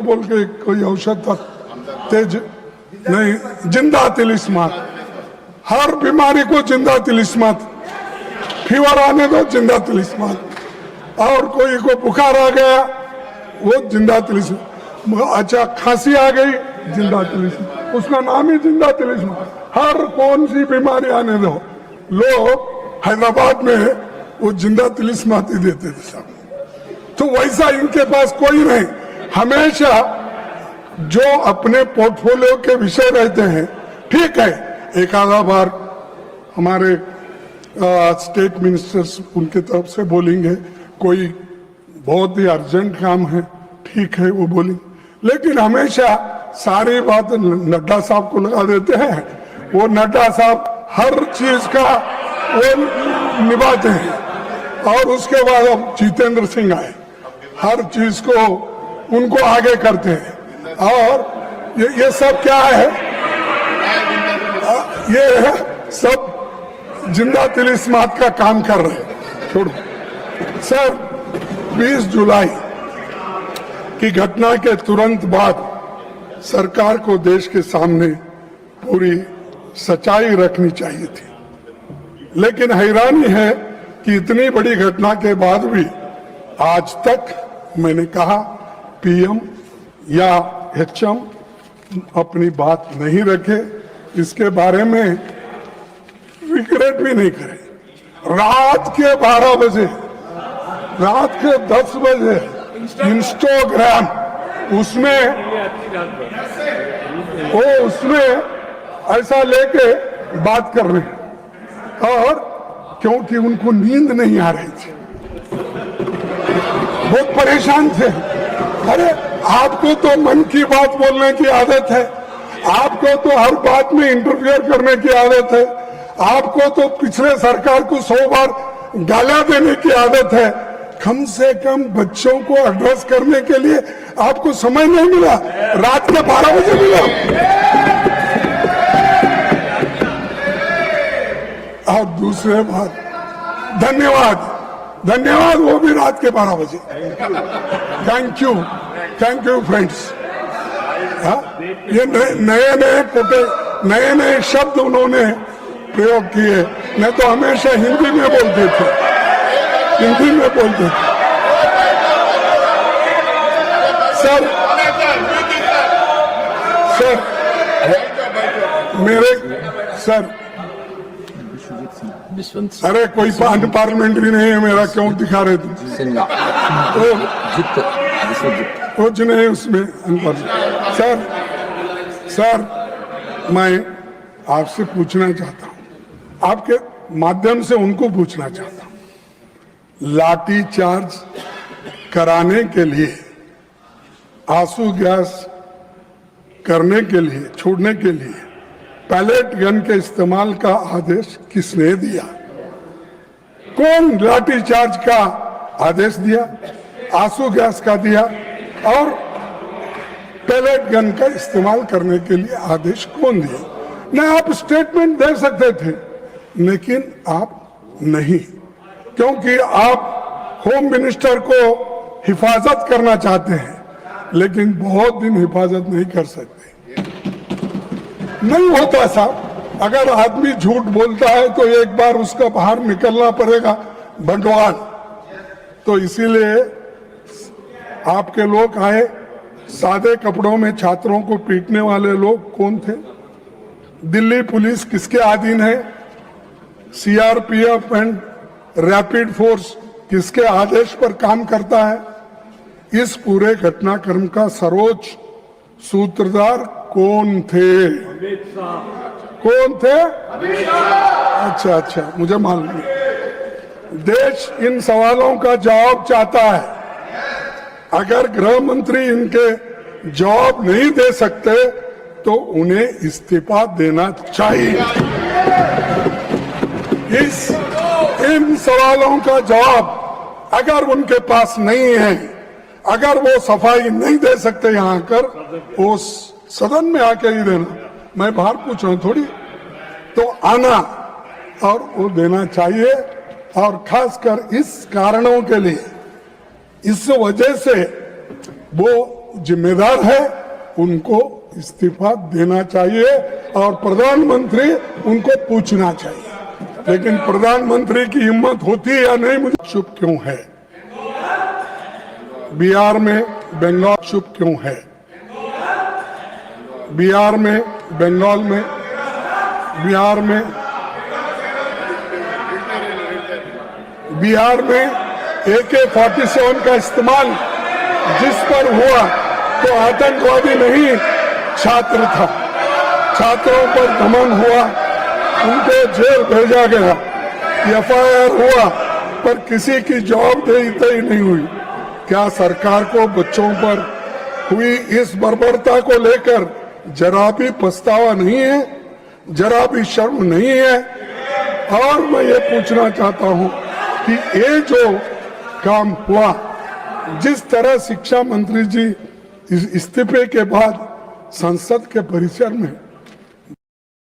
बोल के कोई औषध था, तेज नहीं, जिंदा तिलिस्मात। हर बीमारी को जिंदा तिलिस्मात, फीवर आने दो जिंदा तिलिस्मात, और कोई को बुखार आ गया वो जिंदा तिलिस्मात, अच्छा खांसी आ गई जिंदा तिलिस्मात, उसका नाम ही जिंदा तिलिस्मात। हर कौन सी बीमारी आने दो, लोग हैदराबाद में वो जिंदा तिलिस्मात ही देते थे सब। तो वैसा इनके पास कोई नहीं, हमेशा जो अपने पोर्टफोलियो के विषय रहते हैं, ठीक है एक आधा बार हमारे स्टेट मिनिस्टर्स उनके तरफ से बोलेंगे, कोई बहुत ही अर्जेंट काम है, ठीक है वो बोलेंगे, लेकिन हमेशा सारी बात नड्डा साहब को लगा देते हैं। वो नड्डा साहब हर चीज का वो निभाते हैं, और उसके बाद अब जितेंद्र सिंह आए, हर चीज को उनको आगे करते हैं। और ये सब क्या है, ये सब जिंदा तिलिस्मात का काम कर रहे हैं। छोड़ो सर, 20 जुलाई की घटना के तुरंत बाद सरकार को देश के सामने पूरी सच्चाई रखनी चाहिए थी, लेकिन हैरानी है कि इतनी बड़ी घटना के बाद भी आज तक मैंने कहा पीएम या एचएम अपनी बात नहीं रखे, इसके बारे में रिग्रेट भी नहीं करे। रात के 12 बजे, रात के 10 बजे इंस्टाग्राम उसमें ऐसा लेके बात कर रहे हैं, और क्योंकि उनको नींद नहीं आ रही थी, बहुत परेशान थे। अरे आपको तो मन की बात बोलने की आदत है, आपको तो हर बात में इंटरफियर करने की आदत है, आपको तो पिछले सरकार को 100 बार गालियां देने की आदत है, कम से कम बच्चों को एड्रेस करने के लिए आपको समय नहीं मिला, रात के 12 बजे मिला। और दूसरे बात, धन्यवाद वो भी रात के 12 बजे। Thank you friends. ये नए शब्द उन्होंने प्रयोग किए, मैं तो हमेशा हिंदी में बोलते थे। सर अरे कोई पार्लियामेंट्री नहीं है मेरा, क्यों दिखा रहे तुम? कुछ नहीं उसमें। सर मैं आपसे पूछना चाहता हूँ, आपके माध्यम से उनको पूछना चाहता हूँ, लाठी चार्ज कराने के लिए, आंसू गैस करने के लिए, छोड़ने के लिए पैलेट गन के इस्तेमाल का आदेश किसने दिया? कौन लाठी चार्ज का आदेश दिया, आंसू गैस का दिया, और पैलेट गन का इस्तेमाल करने के लिए आदेश कौन दिया? न आप स्टेटमेंट दे सकते थे, लेकिन आप नहीं, क्योंकि आप होम मिनिस्टर को हिफाजत करना चाहते हैं, लेकिन बहुत दिन हिफाजत नहीं कर सकते। नहीं होता साहब, अगर आदमी झूठ बोलता है तो एक बार उसका बाहर निकलना पड़ेगा बंटवाल। तो इसीलिए आपके लोग आए, सादे कपड़ों में छात्रों को पीटने वाले लोग कौन थे? दिल्ली पुलिस किसके अधीन है? सीआरपीएफ एंड रैपिड फोर्स किसके आदेश पर काम करता है? इस पूरे घटनाक्रम का सर्वोच्च सूत्रधार कौन थे? कौन थे? अच्छा, मुझे मालूम नहीं। देश इन सवालों का जवाब चाहता है। अगर गृह मंत्री इनके जवाब नहीं दे सकते तो उन्हें इस्तीफा देना चाहिए। इन सवालों का जवाब अगर उनके पास नहीं है, अगर वो सफाई नहीं दे सकते यहाँ आकर, वो सदन में आके ही देना, मैं बाहर पूछ रहा हूँ थोड़ी, तो आना और वो देना चाहिए। और खासकर इस कारणों के लिए, इस वजह से वो जिम्मेदार है उनको इस्तीफा देना चाहिए और प्रधानमंत्री उनको पूछना चाहिए। लेकिन प्रधानमंत्री की हिम्मत होती है या नहीं, मुझे शुभ क्यों है? बिहार में बंगाल शुभ क्यों है? बिहार में बंगाल में बिहार में AK-47 का इस्तेमाल जिस पर हुआ तो आतंकवादी नहीं, छात्र था। छात्रों पर दमन हुआ, उनको जेल भेजा गया, FIR हुआ, पर किसी की जवाबदेही तय नहीं हुई। क्या सरकार को बच्चों पर हुई इस बर्बरता को लेकर जरा भी पछतावा नहीं है, जरा भी शर्म नहीं है? और मैं ये पूछना चाहता हूं कि ये जो काम हुआ, जिस तरह शिक्षा मंत्री जी इस्तीफे के बाद संसद के परिसर में